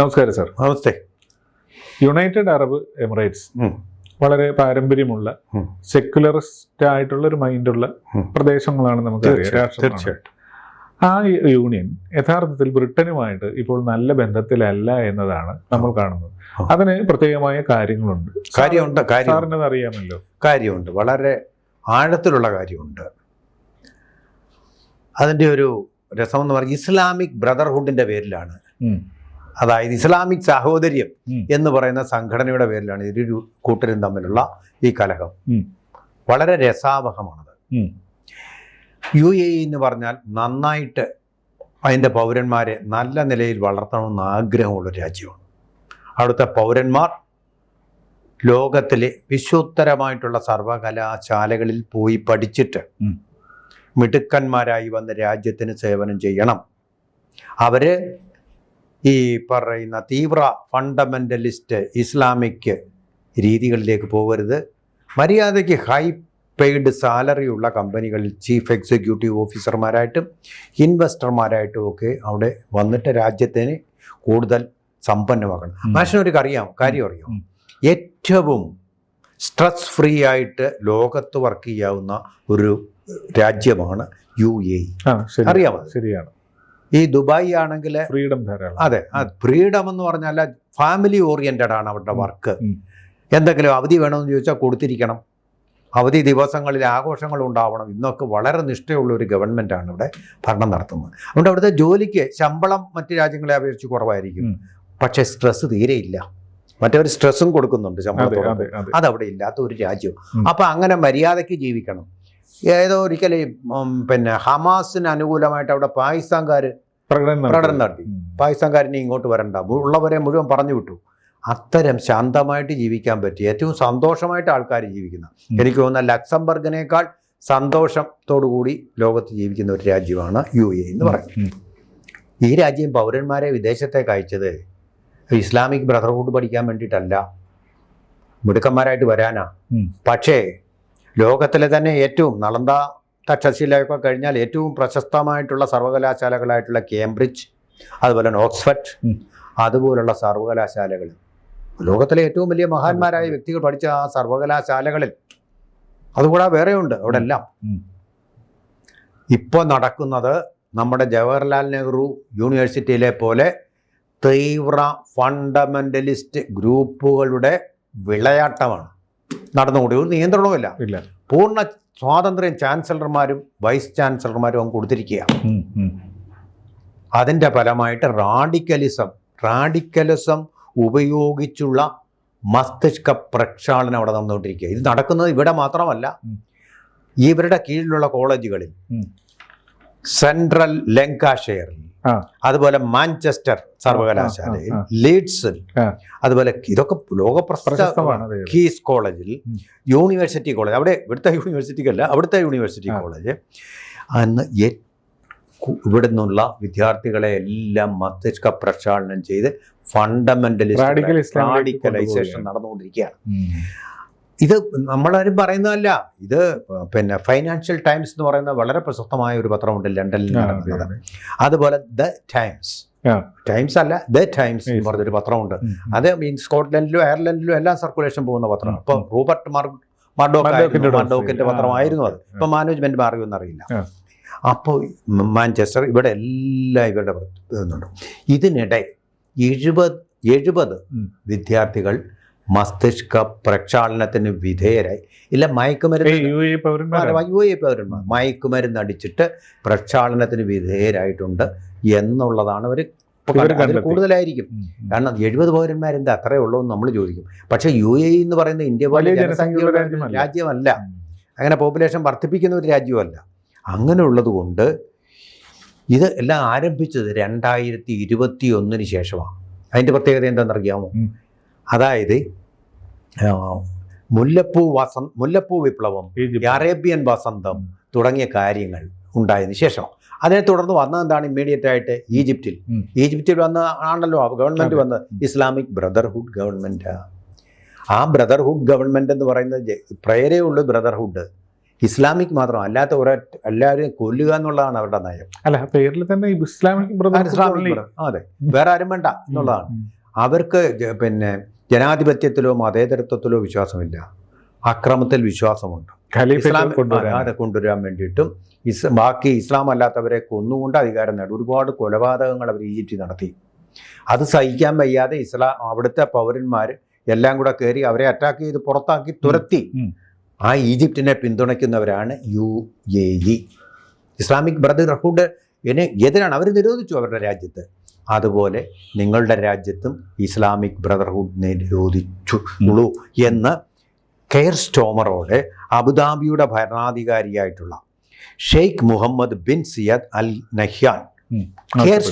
നമസ്കാരം സാർ. നമസ്തേ. United Arab Emirates വളരെ പാരമ്പര്യമുള്ള സെക്യുലറിസ്റ്റ് ആയിട്ടുള്ള ഒരു മൈൻഡുള്ള പ്രദേശങ്ങളാണ് നമുക്ക് തീർച്ചയായിട്ടും. ആ യൂണിയൻ യഥാർത്ഥത്തിൽ ബ്രിട്ടനുമായിട്ട് ഇപ്പോൾ നല്ല ബന്ധത്തിലല്ല എന്നതാണ് നമ്മൾ കാണുന്നത്. അതിന് പ്രത്യേകമായ കാര്യങ്ങളുണ്ട്. സാറിനത് അറിയാമല്ലോ. കാര്യമുണ്ട്, വളരെ ആഴത്തിലുള്ള കാര്യമുണ്ട്. അതിൻ്റെ ഒരു രസമെന്ന് പറഞ്ഞാൽ ഇസ്ലാമിക് ബ്രദർഹുഡിൻ്റെ പേരിലാണ്, അതായത് ഇസ്ലാമിക് സാഹോദര്യം എന്ന് പറയുന്ന സംഘടനയുടെ പേരിലാണ് ഇരു കൂട്ടരും തമ്മിലുള്ള ഈ കലഹം. വളരെ രസാവഹമാണത്. UAE എന്ന് പറഞ്ഞാൽ നന്നായിട്ട് അതിൻ്റെ പൗരന്മാരെ നല്ല നിലയിൽ വളർത്തണമെന്ന് ആഗ്രഹമുള്ള രാജ്യമാണ്. അവിടുത്തെ പൗരന്മാർ ലോകത്തിലെ വിശ്വോത്തരമായിട്ടുള്ള സർവകലാശാലകളിൽ പോയി പഠിച്ചിട്ട് മിടുക്കന്മാരായി വന്ന രാജ്യത്തിന് സേവനം ചെയ്യണം. അവർ ഈ പറയുന്ന തീവ്ര ഫണ്ടമെൻ്റലിസ്റ്റ് ഇസ്ലാമിക് രീതികളിലേക്ക് പോകരുത്. മര്യാദയ്ക്ക് ഹൈ പെയ്ഡ് സാലറി ഉള്ള കമ്പനികളിൽ ചീഫ് എക്സിക്യൂട്ടീവ് ഓഫീസർമാരായിട്ടും ഇൻവെസ്റ്റർമാരായിട്ടും ഒക്കെ അവിടെ വന്നിട്ട് രാജ്യത്തിന് കൂടുതൽ സമ്പന്നമാക്കണം. മനുഷ്യനൊരു കാര്യം അറിയാം, ഏറ്റവും സ്ട്രെസ് ഫ്രീ ആയിട്ട് ലോകത്ത് വർക്ക് ചെയ്യാവുന്ന ഒരു രാജ്യമാണ് UAE. അറിയാമോ? ശരിയാണ്. ഈ ദുബായ് ആണെങ്കിൽ ഫ്രീഡം ധാരാളം. അതെ, ഫ്രീഡം എന്ന് പറഞ്ഞാൽ ഫാമിലി ഓറിയൻറ്റഡ് ആണ് അവരുടെ വർക്ക്. എന്തെങ്കിലും അവധി വേണമെന്ന് ചോദിച്ചാൽ കൊടുത്തിരിക്കണം. അവധി ദിവസങ്ങളിൽ ആഘോഷങ്ങൾ ഉണ്ടാവണം. ഇന്നൊക്കെ വളരെ നിഷ്ഠയുള്ള ഒരു ഗവൺമെൻറ്റാണ് ഇവിടെ ഭരണം നടത്തുന്നത്. അതുകൊണ്ട് അവിടുത്തെ ജോലിക്ക് ശമ്പളം മറ്റ് രാജ്യങ്ങളെ അപേക്ഷിച്ച് കുറവായിരിക്കും, പക്ഷേ സ്ട്രെസ് തീരെയില്ല. മറ്റൊരു സ്ട്രെസ്സും കൊടുക്കുന്നുണ്ട് ശമ്പളത്തോടെ. അതവിടെ ഇല്ലാത്ത ഒരു രാജ്യം. അപ്പം അങ്ങനെ മര്യാദയ്ക്ക് ജീവിക്കണം. ഏതോ ഒരിക്കലും ഹമാസിന് അനുകൂലമായിട്ട് അവിടെ പാകിസ്ഥാൻകാർ പ്രകടനം നടത്തി. പാകിസ്ഥാൻകാരനെ ഇങ്ങോട്ട് വരണ്ട, ഉള്ളവരെ മുഴുവൻ പറഞ്ഞു വിട്ടു. അത്തരം ശാന്തമായിട്ട് ജീവിക്കാൻ പറ്റി ഏറ്റവും സന്തോഷമായിട്ട് ആൾക്കാർ ജീവിക്കുന്ന, എനിക്ക് തോന്നുന്ന ലക്സംബർഗിനേക്കാൾ സന്തോഷത്തോടുകൂടി ലോകത്ത് ജീവിക്കുന്ന ഒരു രാജ്യമാണ് UAE എന്ന് പറയുന്നത്. ഈ രാജ്യം പൗരന്മാരെ വിദേശത്തേക്ക് അയച്ചത് ഇസ്ലാമിക് ബ്രദർഹുഡ് പഠിക്കാൻ വേണ്ടിയിട്ടല്ല, മിടുക്കന്മാരായിട്ട് വരാനാ. പക്ഷേ ലോകത്തിലെ തന്നെ ഏറ്റവും നളന്ദ തക്ഷശിലയൊക്കെ കഴിഞ്ഞാൽ ഏറ്റവും പ്രശസ്തമായിട്ടുള്ള സർവകലാശാലകളായിട്ടുള്ള കേംബ്രിഡ്ജ്, അതുപോലെ ഓക്സ്ഫർഡ്, അതുപോലുള്ള സർവകലാശാലകൾ, ലോകത്തിലെ ഏറ്റവും വലിയ മഹാന്മാരായ വ്യക്തികൾ പഠിച്ച ആ സർവകലാശാലകളിൽ, അതുകൂടാതെ വേറെയുണ്ട് അവിടെ എല്ലാം. ഇപ്പോൾ നടക്കുന്നത് നമ്മുടെ ജവഹർലാൽ നെഹ്റു യൂണിവേഴ്സിറ്റിയിലെ പോലെ തീവ്ര ഫണ്ടമെൻ്റലിസ്റ്റ് ഗ്രൂപ്പുകളുടെ വിളയാട്ടമാണ് നടന്നുകൂടി. ഒരു നിയന്ത്രണവുമില്ല. പൂർണ്ണ സ്വാതന്ത്ര്യം ചാൻസലർമാരും വൈസ് ചാൻസലർമാരും അങ്ങ് കൊടുത്തിരിക്കുക. അതിൻ്റെ ഫലമായിട്ട് റാഡിക്കലിസം ഉപയോഗിച്ചുള്ള മസ്തിഷ്ക പ്രക്ഷാളനം അവിടെ നടന്നുകൊണ്ടിരിക്കുക. ഇത് നടക്കുന്നത് ഇവിടെ മാത്രമല്ല, ഇവരുടെ കീഴിലുള്ള കോളേജുകളിൽ, സെൻട്രൽ ലങ്കാഷെയറിൽ, അതുപോലെ മാഞ്ചസ്റ്റർ സർവകലാശാലയിൽ, ലീഡ്സിൽ, അതുപോലെ ഇതൊക്കെ ലോകപ്രശസ്തമാണ്. കീസ് കോളേജിൽ, യൂണിവേഴ്സിറ്റി കോളേജ്, അവിടെ ഇവിടുത്തെ യൂണിവേഴ്സിറ്റിക്കല്ല, അവിടുത്തെ യൂണിവേഴ്സിറ്റി കോളേജ്, അന്ന് ഇവിടെ നിന്നുള്ള വിദ്യാർത്ഥികളെ എല്ലാം മസ്തിഷ്ക പ്രക്ഷാളനം ചെയ്ത് റാഡിക്കലൈസേഷൻ നടന്നുകൊണ്ടിരിക്കുകയാണ്. ഇത് നമ്മളാരും പറയുന്നതല്ല, ഇത് ഫൈനാൻഷ്യൽ ടൈംസ് എന്ന് പറയുന്ന വളരെ പ്രശസ്തമായ ഒരു പത്രമുണ്ട് ലണ്ടനിൽ നടക്കുന്നത്. അതുപോലെ ദ ടൈംസ് അല്ല, ദ ടൈംസ് എന്ന് പറഞ്ഞൊരു പത്രമുണ്ട്. അത് സ്കോട്ട്ലൻഡിലും അയർലൻഡിലും എല്ലാം സർക്കുലേഷൻ പോകുന്ന പത്രമാണ്. ഇപ്പം റൂബർട്ട് മർഡോക്കിന്റെ പത്രമായിരുന്നു അത്. ഇപ്പം മാനേജ്മെന്റ് മാറിയെന്നറിയില്ല. അപ്പോൾ മാഞ്ചസ്റ്റർ, ഇവിടെ എല്ലാം ഇവരുടെ ഇതുണ്ട്. ഇതിനിടെ 70 വിദ്യാർത്ഥികൾ മസ്തിഷ്ക പ്രക്ഷാളനത്തിന് വിധേയരായി. ഇല്ല, UAE പൗരന്മാർ മയക്കുമരുന്ന് അടിച്ചിട്ട് പ്രക്ഷാളനത്തിന് വിധേയരായിട്ടുണ്ട് എന്നുള്ളതാണ് അവർ കൂടുതലായിരിക്കും. കാരണം 70 പൗരന്മാരെന്താ അത്രയേ ഉള്ളൂ എന്ന് നമ്മൾ ചോദിക്കും. പക്ഷേ UAE എന്ന് പറയുന്ന ഇന്ത്യ പോലെ ജനസംഖ്യയുള്ള രാജ്യമല്ല, അങ്ങനെ പോപ്പുലേഷൻ വർദ്ധിപ്പിക്കുന്ന ഒരു രാജ്യമല്ല. അങ്ങനെ ഉള്ളത് കൊണ്ട് ഇത് എല്ലാം ആരംഭിച്ചത് 2021 ശേഷമാണ്. അതിൻ്റെ പ്രത്യേകത എന്താണെന്നറിയാമോ? അതായത് മുല്ലപ്പൂ വിപ്ലവം, അറേബ്യൻ വസന്തം തുടങ്ങിയ കാര്യങ്ങൾ ഉണ്ടായതിനു ശേഷം അതിനെ തുടർന്ന് വന്നതെന്താണ്? ഇമ്മീഡിയറ്റ് ആയിട്ട് ഈജിപ്തിൽ വന്ന ആണല്ലോ ഗവൺമെൻറ് വന്നത്, ഇസ്ലാമിക് ബ്രദർഹുഡ് ഗവൺമെൻറ്. ആ ബ്രദർഹുഡ് ഗവൺമെൻറ് എന്ന് പറയുന്നത് പ്രേരേ ഉള്ളൂ ബ്രദർഹുഡ്. ഇസ്ലാമിക് മാത്രം അല്ലാത്ത എല്ലാവരെയും കൊല്ലുക എന്നുള്ളതാണ് അവരുടെ നയം. അല്ല, പേരിൽ തന്നെ ഇസ്ലാമിക് ഇസ്ലാമിക് അതെ, വേറെ ആരും വേണ്ട എന്നുള്ളതാണ്. അവർക്ക് പിന്നെ ജനാധിപത്യത്തിലോ മതേതരത്വത്തിലോ വിശ്വാസമില്ല, അക്രമത്തിൽ വിശ്വാസമുണ്ട്. ഇസ്ലാം അതെ കൊണ്ടുവരാൻ വേണ്ടിയിട്ടും ബാക്കി ഇസ്ലാം അല്ലാത്തവരെ കൊന്നുകൊണ്ട് അധികാരം നേടും. ഒരുപാട് കൊലപാതകങ്ങൾ അവർ ഈജിപ്തിൽ നടത്തി. അത് സഹിക്കാൻ വയ്യാതെ അവിടുത്തെ പൗരന്മാർ എല്ലാം കൂടെ കയറി അവരെ അറ്റാക്ക് ചെയ്ത് പുറത്താക്കി തുരത്തി. ആ ഈജിപ്തിനെ പിന്തുണയ്ക്കുന്നവരാണ് UAE. ഇസ്ലാമിക് ബ്രദർഹുഡ് എതിരാണ്, അവർ നിരോധിച്ചു അവരുടെ രാജ്യത്ത്. അതുപോലെ നിങ്ങളുടെ രാജ്യത്തും ഇസ്ലാമിക് ബ്രദർഹുഡ് നിരോധിച്ചുള്ളൂ എന്ന് കെയർ സ്റ്റോമറോട് അബുദാബിയുടെ ഭരണാധികാരിയായിട്ടുള്ള Sheikh Mohammed bin Zayed Al Nahyan Keir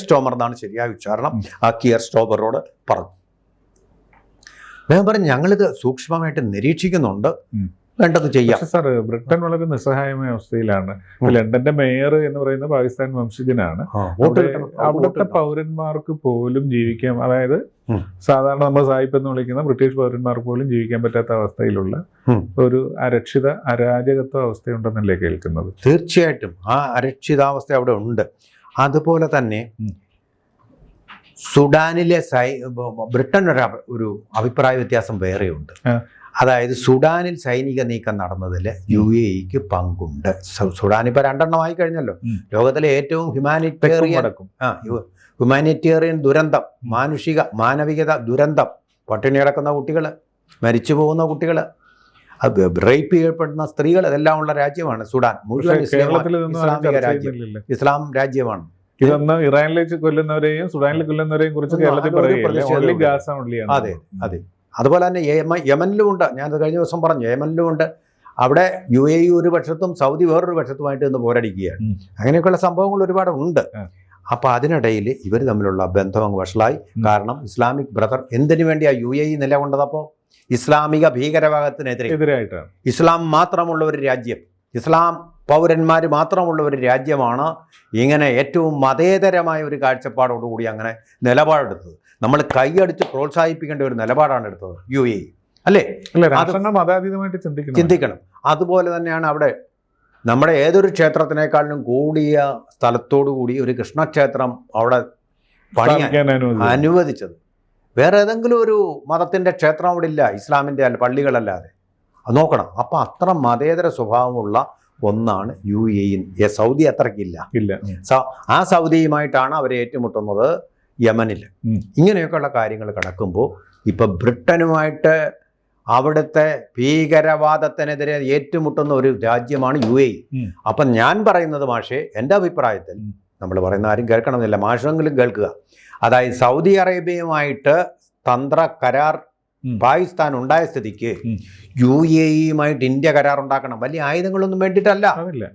Starmer എന്നാണ് ശരിയായ ഉച്ചാരണം, ആ കിയർ സ്റ്റോമറോട് പറഞ്ഞു. അദ്ദേഹം പറഞ്ഞു, ഞങ്ങളിത് സൂക്ഷ്മമായിട്ട് നിരീക്ഷിക്കുന്നുണ്ട്, വേണ്ടത് ചെയ്യാം. സാർ, ബ്രിട്ടൻ വളരെ നിസ്സഹായമായ അവസ്ഥയിലാണ്. ലണ്ടന്റെ മേയർ എന്ന് പറയുന്ന പാകിസ്ഥാൻ വംശജനാണ്. അവിടുത്തെ പൗരന്മാർക്ക് പോലും ജീവിക്കാൻ, അതായത് സാധാരണ നമ്മൾ സായിപ്പ് എന്ന് വിളിക്കുന്ന ബ്രിട്ടീഷ് പൗരന്മാർക്ക് പോലും ജീവിക്കാൻ പറ്റാത്ത അവസ്ഥയിലുള്ള ഒരു അരാജകത്വ അവസ്ഥയുണ്ടെന്നല്ലേ കേൾക്കുന്നത്? തീർച്ചയായിട്ടും ആ അരക്ഷിതാവസ്ഥ അവിടെ ഉണ്ട്. അതുപോലെ തന്നെ സുഡാനിലെ ബ്രിട്ടൻ ഒരു അഭിപ്രായ വ്യത്യാസം വേറെയുണ്ട്. അതായത് സുഡാനിൽ സൈനിക നീക്കം നടന്നതിൽ UAEക്ക് പങ്കുണ്ട്. സുഡാൻ ഇപ്പോൾ 2 എണ്ണമായി കഴിഞ്ഞല്ലോ. ലോകത്തിലെ ഏറ്റവും ഹ്യൂമാനിറ്റേറിയൻ ദുരന്തം, മാനവികത ദുരന്തം, പട്ടിണി കിടക്കുന്ന കുട്ടികൾ, മരിച്ചു പോകുന്ന കുട്ടികൾ, റേപ്പ് ചെയ്യപ്പെടുന്ന സ്ത്രീകൾ, ഇതെല്ലാം ഉള്ള രാജ്യമാണ് സുഡാൻ. മുഴുവൻ ഇസ്ലാമിക രാജ്യം, ഇസ്ലാം രാജ്യമാണ്. ഇതൊന്നും ഇറാനിലേക്ക് കൊല്ലുന്നവരെയും സുഡാനിൽ കൊല്ലുന്നവരെയും കുറിച്ച് കേരളത്തിൽ പറയുകയില്ല. അതെ അതെ. അതുപോലെ തന്നെ യമനിലും ഉണ്ട്. ഞാനത് കഴിഞ്ഞ ദിവസം പറഞ്ഞു, യമനിലും ഉണ്ട്. അവിടെ UAE ഒരു പക്ഷത്തും സൗദി വേറൊരു പക്ഷത്തുമായിട്ട് നിന്ന് പോരടിക്കുകയാണ്. അങ്ങനെയൊക്കെയുള്ള സംഭവങ്ങൾ ഒരുപാട് ഉണ്ട്. അപ്പോൾ അതിനിടയിൽ ഇവർ തമ്മിലുള്ള ബന്ധം അങ്ങ് വഷളായി. കാരണം ഇസ്ലാമിക് ബ്രദർ എന്തിനു വേണ്ടിയാണ് UAE നിലകൊണ്ടതപ്പോൾ? ഇസ്ലാമിക ഭീകരവാദത്തിനെതിരായിട്ടാണ്. ഇസ്ലാം മാത്രമുള്ള ഒരു രാജ്യം, ഇസ്ലാം പൗരന്മാർ മാത്രമുള്ള ഒരു രാജ്യമാണ് ഇങ്ങനെ ഏറ്റവും മതേതരമായ ഒരു കാഴ്ചപ്പാടോടുകൂടി അങ്ങനെ നിലപാടെടുത്തത്. നമ്മൾ കൈയടിച്ച് പ്രോത്സാഹിപ്പിക്കേണ്ട ഒരു നിലപാടാണ് എടുത്തത് UAE, അല്ലേ? മതാതീതമായിട്ട് ചിന്തിക്കണം. അതുപോലെ തന്നെയാണ് അവിടെ നമ്മുടെ ഏതൊരു ക്ഷേത്രത്തിനേക്കാളിലും കൂടിയ സ്ഥലത്തോടു കൂടി ഒരു കൃഷ്ണക്ഷേത്രം അവിടെ പണിയാൻ അനുവദിച്ചത്. വേറെ ഏതെങ്കിലും ഒരു മതത്തിൻ്റെ ക്ഷേത്രം അവിടെ ഇല്ല, ഇസ്ലാമിൻ്റെ പള്ളികളല്ലാതെ. അത് നോക്കണം. അപ്പം അത്ര മതേതര സ്വഭാവമുള്ള ഒന്നാണ് UAE. സൗദി അത്രയ്ക്കില്ല. ആ സൗദിയുമായിട്ടാണ് അവർ ഏറ്റുമുട്ടുന്നത് യമനിൽ. ഇങ്ങനെയൊക്കെയുള്ള കാര്യങ്ങൾ കിടക്കുമ്പോൾ ഇപ്പം ബ്രിട്ടനുമായിട്ട് അവിടുത്തെ ഭീകരവാദത്തിനെതിരെ ഏറ്റുമുട്ടുന്ന ഒരു രാജ്യമാണ് UAE. അപ്പം ഞാൻ പറയുന്നത് മാഷേ, എൻ്റെ അഭിപ്രായത്തിൽ, നമ്മൾ പറയുന്ന ആരും കേൾക്കണമെന്നില്ല, മാഷെങ്കിലും കേൾക്കുക. അതായത് സൗദി അറേബ്യയുമായിട്ട് തന്ത്ര കരാർ പാകിസ്ഥാൻ ഉണ്ടായ സ്ഥിതിക്ക് UAEയുമായിട്ട് ഇന്ത്യ കരാർ ഉണ്ടാക്കണം. വലിയ ആയുധങ്ങളൊന്നും വേണ്ടിയിട്ടല്ല,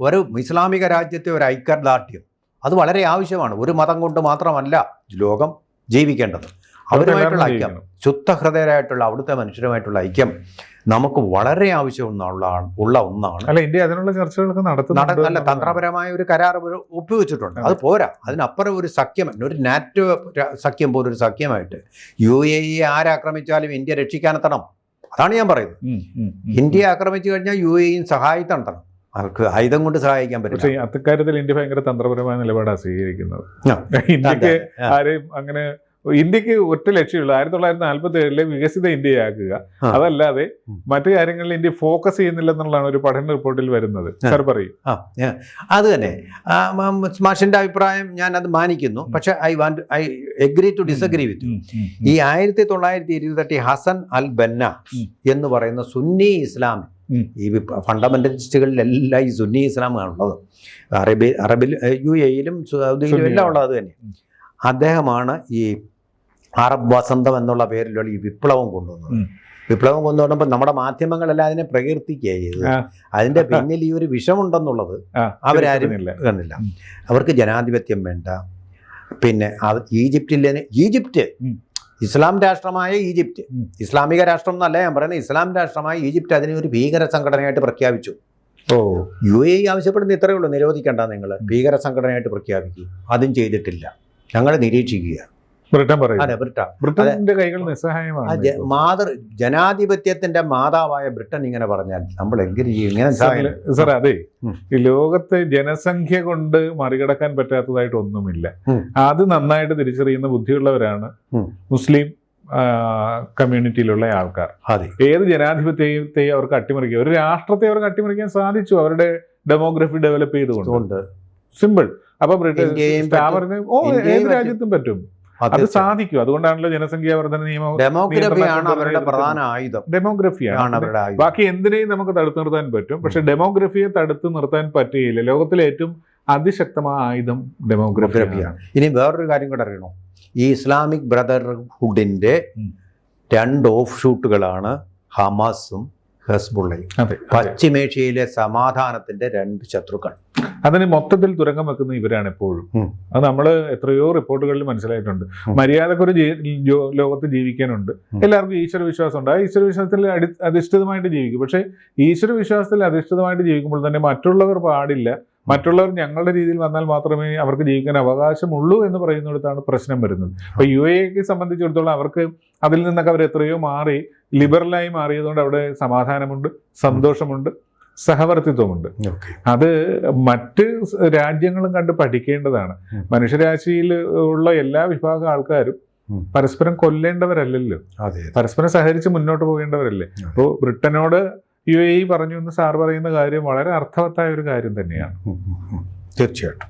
ഒരു ഇസ്ലാമിക രാജ്യത്തെ ഒരു ഐക്യദാർഢ്യം അത് വളരെ ആവശ്യമാണ്. ഒരു മതം കൊണ്ട് മാത്രമല്ല ലോകം ജീവിക്കേണ്ടത്. അവരുമായിട്ടുള്ള ഐക്യം, ശുദ്ധഹൃദയരായിട്ടുള്ള അവിടുത്തെ മനുഷ്യരുമായിട്ടുള്ള ഐക്യം നമുക്ക് വളരെ ആവശ്യമുള്ള ഒന്നാണ്. അല്ല, ഇന്ത്യ അതിനുള്ള ചർച്ചകളൊക്കെ നടത്തുന്നില്ല. തന്ത്രപരമായ ഒരു കരാർ ഒപ്പുവെച്ചിട്ടുണ്ട്. അത് പോരാ. അതിനപ്പുറം ഒരു സഖ്യം, ഒരു നാറ്റോ സഖ്യം പോലൊരു സഖ്യമായിട്ട് UAE ആരാക്രമിച്ചാലും ഇന്ത്യ രക്ഷിക്കാനെത്തണം. അതാണ് ഞാൻ പറയുന്നത്. ഇന്ത്യ ആക്രമിച്ചു കഴിഞ്ഞാൽ UAE സഹായിത്തണം. അവർക്ക് ആയുധം കൊണ്ട് സഹായിക്കാൻ പറ്റും. പക്ഷേ അക്കാര്യത്തിൽ ഇന്ത്യ ഭയങ്കര തന്ത്രപരമായ നിലപാടാണ് സ്വീകരിക്കുന്നത്. ഇന്ത്യക്ക് ആരെയും അങ്ങനെ, ഇന്ത്യക്ക് ഒറ്റ ലക്ഷ്യമുള്ളൂ 1947 വികസിത ഇന്ത്യയാക്കുക. അതല്ലാതെ മറ്റു കാര്യങ്ങളിൽ ഇന്ത്യ ഫോക്കസ് ചെയ്യുന്നില്ലെന്നുള്ളതാണ് ഒരു പഠന റിപ്പോർട്ടിൽ വരുന്നത്. സാർ പറയും. അത് തന്നെ സ്മാഷിന്റെ അഭിപ്രായം ഞാൻ അത് മാനിക്കുന്നു. പക്ഷെ ഐ എഗ്രി ടു ഡിസഗ്രി വിത്ത്. ഈ 1928 ഹസൻ അൽ ബന്ന എന്ന് പറയുന്ന സുന്നി ഇസ്ലാം, ഈ ഫണ്ടമെന്റലിസ്റ്റുകളിലെല്ലാം ഈ സുന്നി ഇസ്ലാമാണുള്ളത്. അറബിൽ UAEയിലും സൗദിയിലും എല്ലാം ഉള്ളത് അത് തന്നെ. അദ്ദേഹമാണ് ഈ അറബ് വസന്തം എന്നുള്ള പേരിലുള്ള ഈ വിപ്ലവം കൊണ്ടുവന്നത്. വിപ്ലവം കൊണ്ടുവന്നപ്പോൾ നമ്മുടെ മാധ്യമങ്ങളെല്ലാം അതിനെ പ്രകീർത്തിക്കുക ചെയ്തത്. അതിൻ്റെ പിന്നിൽ ഈ ഒരു വിഷമുണ്ടെന്നുള്ളത് അവരാരും കണ്ടില്ല. അവർക്ക് ജനാധിപത്യം വേണ്ട. പിന്നെ ഈജിപ്റ്റ് ഇസ്ലാം രാഷ്ട്രമായ ഈജിപ്റ്റ്, ഇസ്ലാമിക രാഷ്ട്രം എന്നല്ല ഞാൻ പറയുന്നത്, ഇസ്ലാം രാഷ്ട്രമായ ഈജിപ്റ്റ് അതിനെ ഒരു ഭീകര സംഘടനയായിട്ട് പ്രഖ്യാപിച്ചു. UAE ആവശ്യപ്പെടുന്ന ഇത്രയേ ഉള്ളൂ, നിരോധിക്കേണ്ട, നിങ്ങൾ ഭീകര സംഘടനയായിട്ട് പ്രഖ്യാപിക്കുക. അതും ചെയ്തിട്ടില്ല. ഞങ്ങൾ നിരീക്ഷിക്കുക. ബ്രിട്ടൻ പറയും. അതെ, ബ്രിട്ടന്റെ കൈകൾ നിസ്സഹായമാണ്. ജനാധിപത്യത്തിന്റെ മാതാവായ ബ്രിട്ടൻ ഇങ്ങനെ പറഞ്ഞാൽ നമ്മൾ എങ്ങനെ ചെയ്യും? സാർ, അതെ, ഈ ലോകത്തെ ജനസംഖ്യ കൊണ്ട് മറികടക്കാൻ പറ്റാത്തതായിട്ട് ഒന്നുമില്ല. അത് നന്നായിട്ട് തിരിച്ചറിയുന്ന ബുദ്ധിയുള്ളവരാണ് മുസ്ലിം കമ്മ്യൂണിറ്റിയിലുള്ള ആൾക്കാർ. ഏത് ജനാധിപത്യത്തെയും അവർക്ക് അട്ടിമറിക്കുക, ഒരു രാഷ്ട്രത്തെ അവർക്ക് അട്ടിമറിക്കാൻ സാധിച്ചു അവരുടെ ഡെമോഗ്രഫി ഡെവലപ്പ് ചെയ്തുകൊണ്ട്. സിമ്പിൾ. അപ്പൊ ബ്രിട്ടൻ ഏത് രാജ്യത്തും പറ്റും, അത് സാധിക്കും. അതുകൊണ്ടാണല്ലോ ജനസംഖ്യാ വർധന നിയമം. ഡെമോഗ്രഫിയാണ് അവരുടെ പ്രധാന ആയുധം. ഡെമോഗ്രഫിയാണ്. ബാക്കി എന്തിനേയും നമുക്ക് തടുത്തു നിർത്താൻ പറ്റും, പക്ഷെ ഡെമോഗ്രഫിയെ തടുത്തു നിർത്താൻ പറ്റുകയില്ല. ലോകത്തിലെ ഏറ്റവും അതിശക്തമായ ആയുധം ഡെമോഗ്രഫിയാണ്. ഇനി വേറൊരു കാര്യം കൂടെ അറിയണോ? ഈ ഇസ്ലാമിക് ബ്രദർഹുഡിന്റെ 2 ഓഫ് ഷൂട്ടുകളാണ് ഹമാസും ഹെസ്ബുള്ളയും. പശ്ചിമേഷ്യയിലെ സമാധാനത്തിന്റെ 2 ശത്രുക്കൾ. അതിന് മൊത്തത്തിൽ തുരങ്കം വെക്കുന്ന ഇവരാണ് എപ്പോഴും. അത് നമ്മൾ എത്രയോ റിപ്പോർട്ടുകളിൽ മനസ്സിലായിട്ടുണ്ട്. മര്യാദക്കൊരു ലോകത്ത് ജീവിക്കാനുണ്ട്. എല്ലാവർക്കും ഈശ്വര വിശ്വാസം ഉണ്ട്. ആ ഈശ്വര വിശ്വാസത്തിൽ അധിഷ്ഠിതമായിട്ട് ജീവിക്കും. പക്ഷേ ഈശ്വര വിശ്വാസത്തിൽ അധിഷ്ഠിതമായിട്ട് ജീവിക്കുമ്പോൾ തന്നെ മറ്റുള്ളവർ പാടില്ല, മറ്റുള്ളവർ ഞങ്ങളുടെ രീതിയിൽ വന്നാൽ മാത്രമേ അവർക്ക് ജീവിക്കാൻ അവകാശമുള്ളൂ എന്ന് പറയുന്നിടത്താണ് പ്രശ്നം വരുന്നത്. അപ്പൊ UAE സംബന്ധിച്ചിടത്തോളം അവർക്ക് അതിൽ നിന്നൊക്കെ അവർ എത്രയോ മാറി ലിബറലായി മാറിയതുകൊണ്ട് അവിടെ സമാധാനമുണ്ട്, സന്തോഷമുണ്ട്, സഹവർത്തിത്വമുണ്ട്. അത് മറ്റ് രാജ്യങ്ങളും കണ്ട് പഠിക്കേണ്ടതാണ്. മനുഷ്യരാശിയിൽ ഉള്ള എല്ലാ വിഭാഗം ആൾക്കാരും പരസ്പരം കൊല്ലേണ്ടവരല്ലല്ലോ, പരസ്പരം സഹകരിച്ച് മുന്നോട്ട് പോകേണ്ടവരല്ലേ. അപ്പോൾ ബ്രിട്ടനോട് UAE പറഞ്ഞു എന്ന് സാർ പറയുന്ന കാര്യം വളരെ അർത്ഥവത്തായ ഒരു കാര്യം തന്നെയാണ്. തീർച്ചയായിട്ടും.